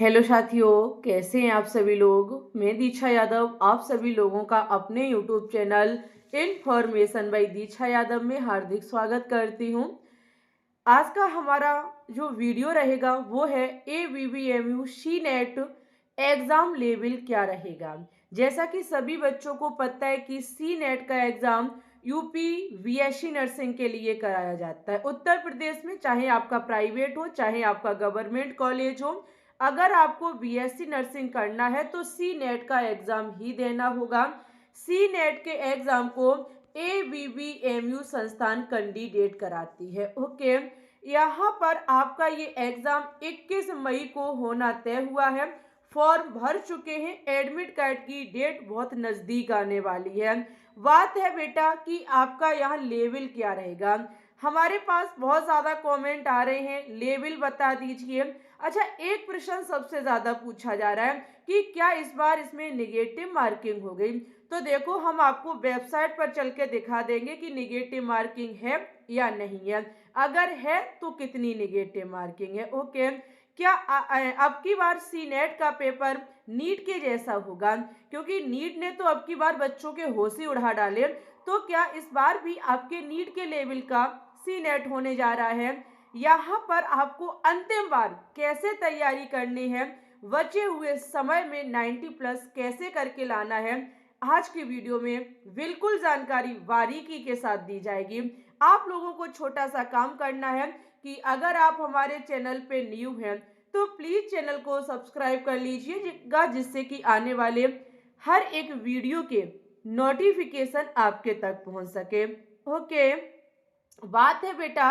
Hello साथियों, कैसे हैं आप सभी लोग। मैं दीक्षा यादव आप सभी लोगों का अपने यूट्यूब चैनल इन्फॉर्मेशन बाय दीक्षा यादव में हार्दिक स्वागत करती हूं। आज का हमारा जो वीडियो रहेगा वो है ABBMU सी नेट एग्ज़ाम लेवल क्या रहेगा। जैसा कि सभी बच्चों को पता है कि सी नेट का एग्ज़ाम यूपी बीएससी नर्सिंग के लिए कराया जाता है उत्तर प्रदेश में, चाहे आपका प्राइवेट हो चाहे आपका गवर्नमेंट कॉलेज हो। अगर आपको बीएससी नर्सिंग करना है तो सी नेट का एग्ज़ाम ही देना होगा। सी नेट के एग्ज़ाम को ABBMU संस्थान कैंडिडेट कराती है। ओके, यहाँ पर आपका ये एग्ज़ाम 21 मई को होना तय हुआ है। फॉर्म भर चुके हैं, एडमिट कार्ड की डेट बहुत नज़दीक आने वाली है। बात है बेटा कि आपका यहाँ लेवल क्या रहेगा। हमारे पास बहुत ज़्यादा कमेंट आ रहे हैं, लेवल बता दीजिए। अच्छा, एक प्रश्न सबसे ज़्यादा पूछा जा रहा है कि क्या इस बार इसमें नेगेटिव मार्किंग हो गई। तो देखो, हम आपको वेबसाइट पर चल के दिखा देंगे कि नेगेटिव मार्किंग है या नहीं है। अगर है तो कितनी नेगेटिव मार्किंग है। ओके, क्या अब की बार सी नेट का पेपर नीट के जैसा होगा, क्योंकि नीट ने तो अब की बार बच्चों के होश ही उड़ा डाले। तो क्या इस बार भी आपके नीट के लेवल का सी नेट होने जा रहा है। यहाँ पर आपको अंतिम बार कैसे तैयारी करनी है, बचे हुए समय में 90 प्लस कैसे करके लाना है, आज की वीडियो में बिल्कुल जानकारी बारीकी के साथ दी जाएगी। आप लोगों को छोटा सा काम करना है कि अगर आप हमारे चैनल पे न्यू हैं तो प्लीज चैनल को सब्सक्राइब कर लीजिएगा, जिससे कि आने वाले हर एक वीडियो के नोटिफिकेशन आपके तक पहुंच सके। ओके, बात है बेटा,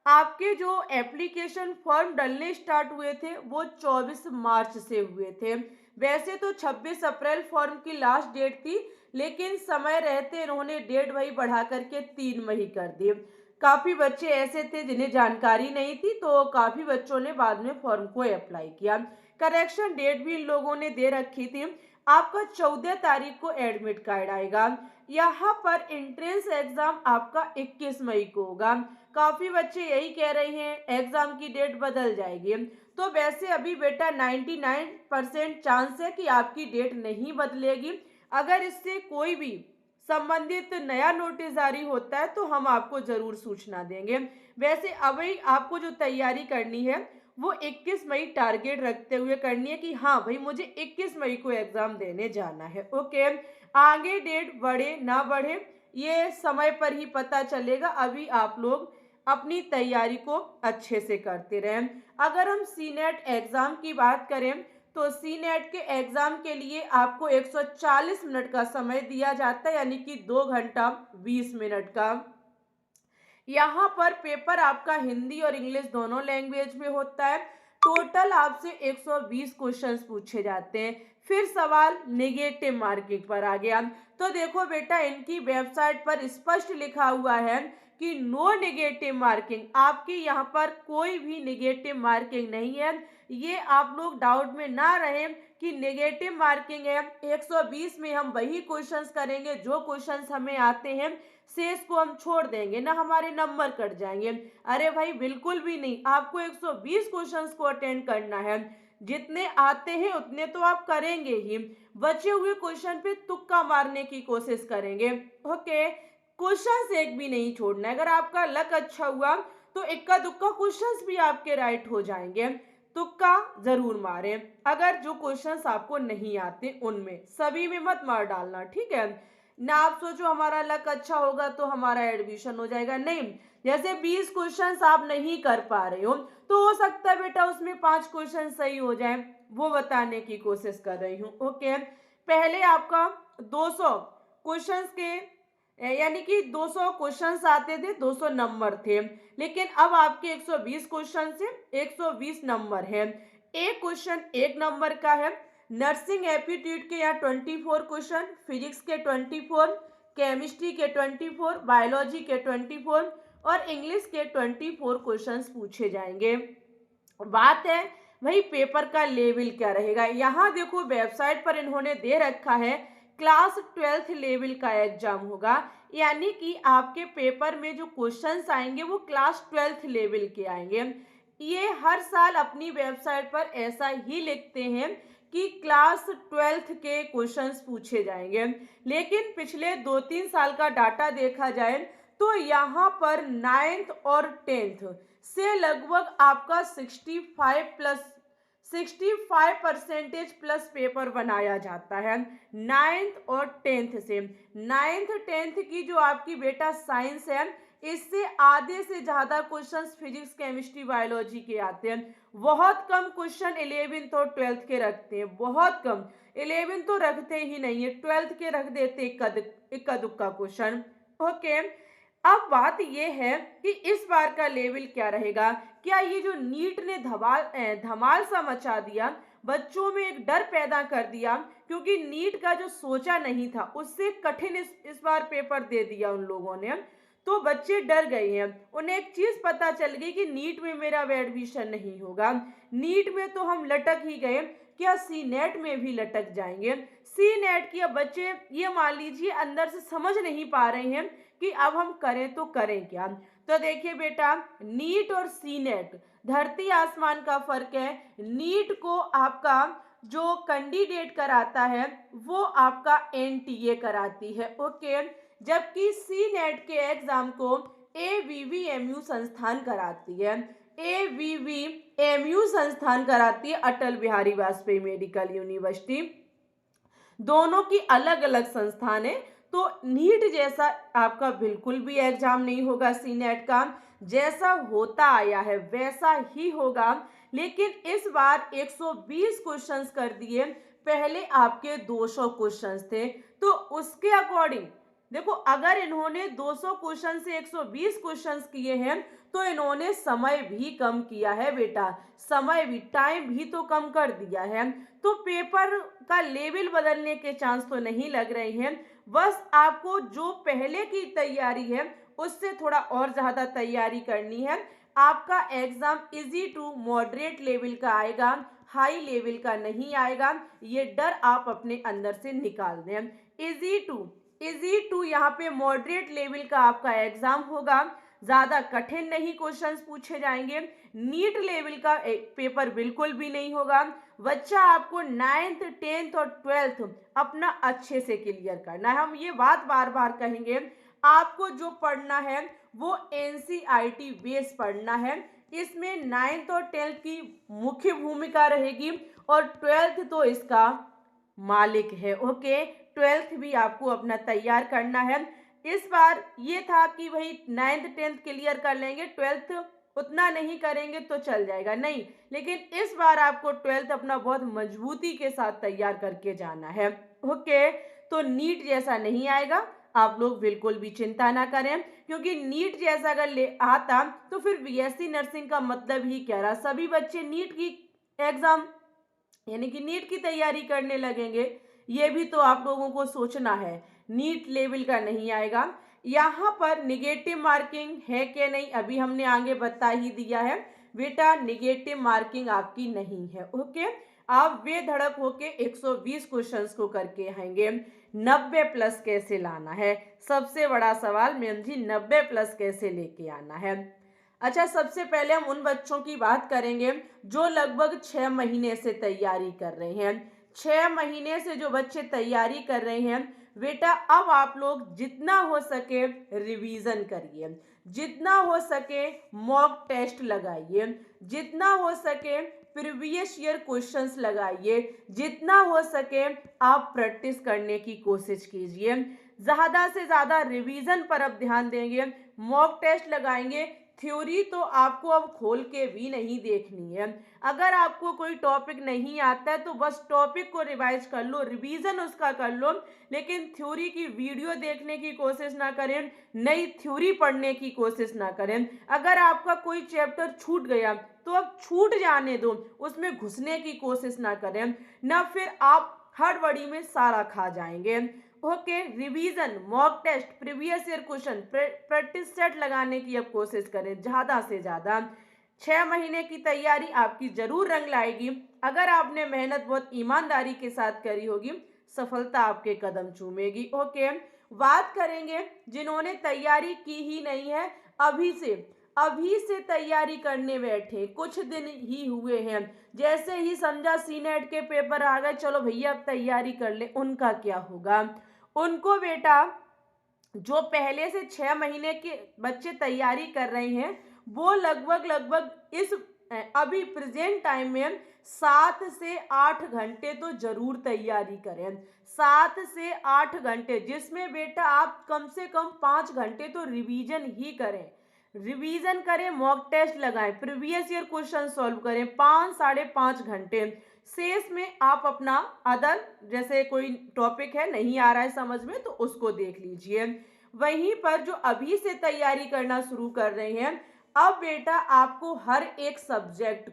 आपके जो एप्लीकेशन फॉर्म डलने स्टार्ट हुए थे वो 24 मार्च से हुए थे। वैसे तो 26 अप्रैल फॉर्म की लास्ट डेट थी, लेकिन समय रहते इन्होंने डेट वही बढ़ा करके 3 मई कर दी। काफ़ी बच्चे ऐसे थे जिन्हें जानकारी नहीं थी, तो काफ़ी बच्चों ने बाद में फॉर्म को अप्लाई किया। करेक्शन डेट भी इन लोगों ने दे रखी थी। आपका 14 तारीख को एडमिट कार्ड आएगा। यहाँ पर एंट्रेंस एग्जाम आपका 21 मई को होगा। काफी बच्चे यही कह रहे हैं एग्जाम की डेट बदल जाएगी। तो वैसे अभी बेटा 99% चांस है कि आपकी डेट नहीं बदलेगी। अगर इससे कोई भी संबंधित नया नोटिस जारी होता है तो हम आपको जरूर सूचना देंगे। वैसे अभी आपको जो तैयारी करनी है वो 21 मई टारगेट रखते हुए करनी है कि हाँ भाई, मुझे 21 मई को एग्जाम देने जाना है। ओके, आगे डेट बढ़े ना बढ़े ये समय पर ही पता चलेगा। अभी आप लोग अपनी तैयारी को अच्छे से करते रहें। अगर हम सी नेट एग्जाम की बात करें तो सी नेट के एग्जाम के लिए आपको 140 मिनट का समय दिया जाता है, यानी कि 2 घंटा 20 मिनट का। यहाँ पर पेपर आपका हिंदी और इंग्लिश दोनों लैंग्वेज में होता है। टोटल आपसे 120 क्वेश्चंस पूछे जाते हैं। फिर सवाल नेगेटिव मार्किंग पर आ गया। तो देखो बेटा, इनकी वेबसाइट पर स्पष्ट लिखा हुआ है कि नो नेगेटिव मार्किंग। आपकी यहाँ पर कोई भी नेगेटिव मार्किंग नहीं है। ये आप लोग डाउट में ना रहें कि नेगेटिव मार्किंग है। 120 में हम वही क्वेश्चंस करेंगे जो क्वेश्चंस हमें आते हैं, शेष को हम छोड़ देंगे ना, हमारे नंबर कट जाएंगे। अरे भाई बिल्कुल भी नहीं, आपको 120 क्वेश्चंस को अटेंड करना है। जितने आते हैं उतने तो आप करेंगे ही, बचे हुए क्वेश्चन पे तुक्का मारने की कोशिश करेंगे। ओके, क्वेश्चंस एक भी नहीं छोड़ना है। अगर आपका लक अच्छा हुआ तो इक्का दुक्का क्वेश्चंस भी आपके राइट हो जाएंगे। तुक्का जरूर मारें। अगर जो क्वेश्चंस आपको नहीं आते उनमें, सभी में मत मार डालना, ठीक है ना। आप सोचो हमारा लक अच्छा होगा तो हमारा एडमिशन हो जाएगा, नहीं। जैसे 20 क्वेश्चंस आप नहीं कर पा रहे हो तो हो सकता है बेटा उसमें 5 क्वेश्चन सही हो जाए, वो बताने की कोशिश कर रही हूँ। ओके, पहले आपका 200 क्वेश्चंस के यानी कि 200 क्वेश्चंस आते थे, 200 नंबर थे, लेकिन अब आपके 120 क्वेश्चन से 120 नंबर है। एक क्वेश्चन 1 नंबर का है। नर्सिंग एप्टीट्यूड के यहाँ 24 क्वेश्चन, फिजिक्स के 24, केमिस्ट्री के 24, बायोलॉजी के 24 और इंग्लिश के 24 क्वेश्चंस पूछे जाएंगे। बात है भाई पेपर का लेवल क्या रहेगा। यहाँ देखो वेबसाइट पर इन्होंने दे रखा है क्लास 12th लेवल का एग्जाम होगा, यानी कि आपके पेपर में जो क्वेश्चंस आएंगे वो क्लास 12th लेवल के आएंगे। ये हर साल अपनी वेबसाइट पर ऐसा ही लिखते हैं कि क्लास 12th के क्वेश्चंस पूछे जाएंगे, लेकिन पिछले 2-3 साल का डाटा देखा जाए तो यहाँ पर 9th और 10th से लगभग आपका 65% प्लस पेपर बनाया जाता है 9th और 10th से। 9th 10th की जो आपकी बेटा साइंस है, इससे आधे से ज्यादा क्वेश्चंस फिजिक्स केमिस्ट्री बायोलॉजी के आते हैं। बहुत कम क्वेश्चन 11th और 12th के रखते हैं, बहुत कम। 11th तो रखते ही नहीं है, 12th के रख देते इक्का दुक्का क्वेश्चन। ओके, अब बात यह है कि इस बार का लेवल क्या रहेगा। क्या ये जो नीट ने धमाल सा मचा दिया, बच्चों में एक डर पैदा कर दिया, क्योंकि नीट का जो सोचा नहीं था उससे कठिन इस बार पेपर दे दिया उन लोगों ने, तो बच्चे डर गए हैं। उन्हें एक चीज पता चल गई कि नीट में मेरा एडमिशन नहीं होगा, नीट में तो हम लटक ही गए, क्या सी नेट में भी लटक जाएंगे। सी नेट की अब बच्चे ये मान लीजिए अंदर से समझ नहीं पा रहे हैं कि अब हम करें तो करें क्या। तो देखिए बेटा, नीट और सी नेट धरती आसमान का फर्क है। नीट को आपका जो कैंडिडेट कराता है वो आपका एनटीए कराती है, ओके, जबकि सी नेट के एग्जाम को एवीवीएमयू संस्थान कराती है। एवीवीएमयू संस्थान कराती है, अटल बिहारी वाजपेयी मेडिकल यूनिवर्सिटी। दोनों की अलग अलग संस्थान है। तो नीट जैसा आपका बिल्कुल भी एग्जाम नहीं होगा सी नेट का, जैसा होता आया है वैसा ही होगा, लेकिन इस बार 120 क्वेश्चंस कर दिए, पहले आपके 200 क्वेश्चंस थे। तो उसके अकॉर्डिंग देखो, अगर इन्होंने 200 क्वेश्चन से 120 क्वेश्चंस किए हैं तो इन्होंने समय भी कम किया है बेटा, समय भी, टाइम भी तो कम कर दिया है। तो पेपर का लेवल बदलने के चांस तो नहीं लग रहे हैं, बस आपको जो पहले की तैयारी है उससे थोड़ा और ज्यादा तैयारी करनी है। आपका exam easy to moderate level का आएगा, हाई लेवल का नहीं आएगा, ये डर आप अपने अंदर से निकाल दें। इजी टू यहाँ पे मॉडरेट लेवल का आपका एग्जाम होगा, ज्यादा कठिन नहीं क्वेश्चंस पूछे जाएंगे। नीट लेवल का पेपर बिल्कुल भी नहीं होगा। बच्चा आपको 9th 10th और 12th अपना अच्छे से क्लियर करना है। हम ये बात बार बार कहेंगे, आपको जो पढ़ना है वो एनसीईआरटी बेस पढ़ना है। इसमें 9th और 10th की मुख्य भूमिका रहेगी और 12th तो इसका मालिक है, ओके। 12th भी आपको अपना तैयार करना है। इस बार ये था कि भाई 9th 10th क्लियर कर लेंगे, 12th उतना नहीं करेंगे तो चल जाएगा, नहीं, लेकिन इस बार आपको 12th अपना बहुत मजबूती के साथ तैयार करके जाना है, ओके। तो नीट जैसा नहीं आएगा, आप लोग बिल्कुल भी चिंता ना करें, क्योंकि नीट जैसा अगर ले आता तो फिर बीएससी नर्सिंग का मतलब ही क्या रहा। सभी बच्चे नीट की एग्जाम यानी कि नीट की तैयारी करने लगेंगे, ये भी तो आप लोगों को सोचना है। नीट लेवल का नहीं आएगा। यहाँ पर निगेटिव मार्किंग है कि नहीं अभी हमने आगे बता ही दिया है बेटा, निगेटिव मार्किंग आपकी नहीं है, ओके। आप बेधड़क होके 120 क्वेश्चंस को करके आएंगे। 90 प्लस कैसे लाना है, सबसे बड़ा सवाल मैम जी, 90 प्लस कैसे लेके आना है। अच्छा, सबसे पहले हम उन बच्चों की बात करेंगे जो लगभग 6 महीने से तैयारी कर रहे हैं। 6 महीने से जो बच्चे तैयारी कर रहे हैं बेटा, अब आप लोग जितना हो सके रिवीजन करिए, जितना हो सके मॉक टेस्ट लगाइए, जितना हो सके प्रीवियस ईयर क्वेश्चंस लगाइए, जितना हो सके आप प्रैक्टिस करने की कोशिश कीजिए। ज्यादा से ज्यादा रिवीजन पर अब ध्यान देंगे, मॉक टेस्ट लगाएंगे। थ्योरी तो आपको अब खोल के भी नहीं देखनी है। अगर आपको कोई टॉपिक नहीं आता है तो बस टॉपिक को रिवाइज कर लो, रिवीजन उसका कर लो, लेकिन थ्योरी की वीडियो देखने की कोशिश ना करें, नई थ्योरी पढ़ने की कोशिश ना करें। अगर आपका कोई चैप्टर छूट गया तो अब छूट जाने दो, उसमें घुसने की कोशिश ना करें, ना फिर आप हड़बड़ी में सारा खा जाएंगे, okay. Revision, mock test, previous year question, practice set लगाने की अब कोशिश करें ज्यादा से ज्यादा। 6 महीने की तैयारी आपकी जरूर रंग लाएगी। अगर आपने मेहनत बहुत ईमानदारी के साथ करी होगी, सफलता आपके कदम चूमेगी, ओके। बात करेंगे जिन्होंने तैयारी की ही नहीं है, अभी से तैयारी करने बैठे, कुछ दिन ही हुए हैं, जैसे ही समझा सी नेट के पेपर आ गए, चलो भैया अब तैयारी कर ले, उनका क्या होगा? उनको बेटा जो पहले से 6 महीने के बच्चे तैयारी कर रहे हैं, वो लगभग लगभग इस अभी प्रेजेंट टाइम में 7 से 8 घंटे तो जरूर तैयारी करें। 7 से 8 घंटे, जिसमें बेटा आप कम से कम 5 घंटे तो रिवीजन ही करें। रिवीजन करें, मॉक टेस्ट लगाएं, प्रीवियस ईयर क्वेश्चन सॉल्व करें 5 साढ़े 5 घंटे। शेष में आप अपना अदर जैसे कोई टॉपिक है नहीं आ रहा है समझ में तो उसको देख लीजिए। वहीं पर जो अभी से तैयारी करना शुरू कर रहे हैं, अब बेटा आपको हर एक सब्जेक्ट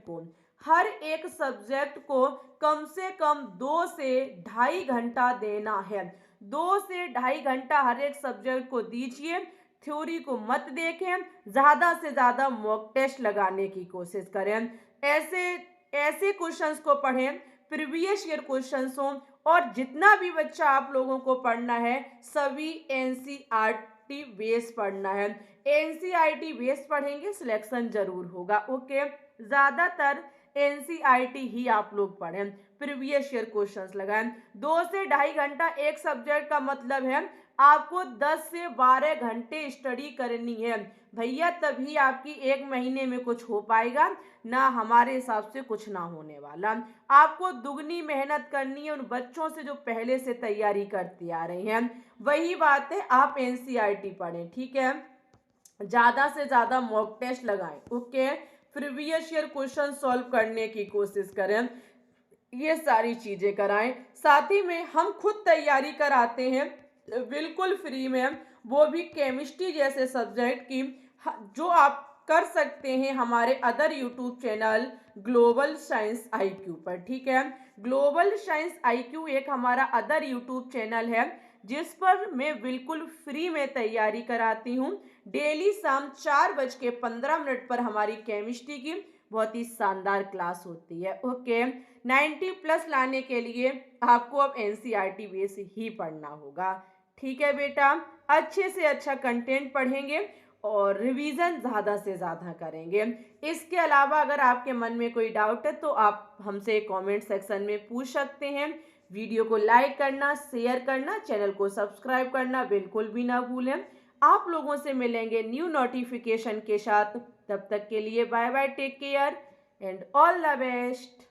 को कम से कम 2 से ढाई घंटा देना है। 2 से ढाई घंटा हर एक सब्जेक्ट को दीजिए। थ्योरी को मत देखें, ज्यादा से ज्यादा मॉक टेस्ट लगाने की कोशिश करें। ऐसे ऐसे क्वेश्चंस को पढ़ें, प्रीवियस ईयर क्वेश्चंस हों, और जितना भी बच्चा आप लोगों को पढ़ना है सभी एनसीईआरटी बेस पढ़ना है। एनसीईआरटी बेस पढ़ेंगे सिलेक्शन जरूर होगा। ओके, ज्यादातर एनसीईआरटी ही आप लोग पढ़ें, प्रीवियस ईयर क्वेश्चंस लगाएं। 2 से ढाई घंटा एक सब्जेक्ट का मतलब है आपको 10 से 12 घंटे स्टडी करनी है भैया, तभी आपकी 1 महीने में कुछ हो पाएगा, ना हमारे हिसाब से कुछ ना होने वाला। आपको दुगनी मेहनत करनी है उन बच्चों से जो पहले से तैयारी करते आ रहे हैं। वही बात है, आप एनसीईआरटी पढ़ें, ठीक है, ज्यादा से ज्यादा मॉक टेस्ट लगाएं। Okay, previous year question solve करने की कोशिश करें, ये सारी चीजें कराएं। साथ ही में हम खुद तैयारी कराते हैं बिल्कुल फ्री में, वो भी केमिस्ट्री जैसे सब्जेक्ट की, जो आप कर सकते हैं हमारे other YouTube channel global science IQ पर, ठीक है। ग्लोबल साइंस आईक्यू एक हमारा अदर यूट्यूब चैनल है जिस पर मैं बिल्कुल फ्री में तैयारी कराती हूँ। डेली शाम 4:15 पर हमारी केमिस्ट्री की बहुत ही शानदार क्लास होती है। ओके, 90+ लाने के लिए आपको अब एनसीईआरटी बेस ही पढ़ना होगा, ठीक है बेटा। अच्छे से अच्छा कंटेंट पढ़ेंगे और रिवीजन ज़्यादा से ज़्यादा करेंगे। इसके अलावा अगर आपके मन में कोई डाउट है तो आप हमसे कमेंट सेक्शन में पूछ सकते हैं। वीडियो को लाइक करना, शेयर करना, चैनल को सब्सक्राइब करना बिल्कुल भी ना भूलें। आप लोगों से मिलेंगे न्यू नोटिफिकेशन के साथ, तब तक के लिए bye bye, take care and all the best.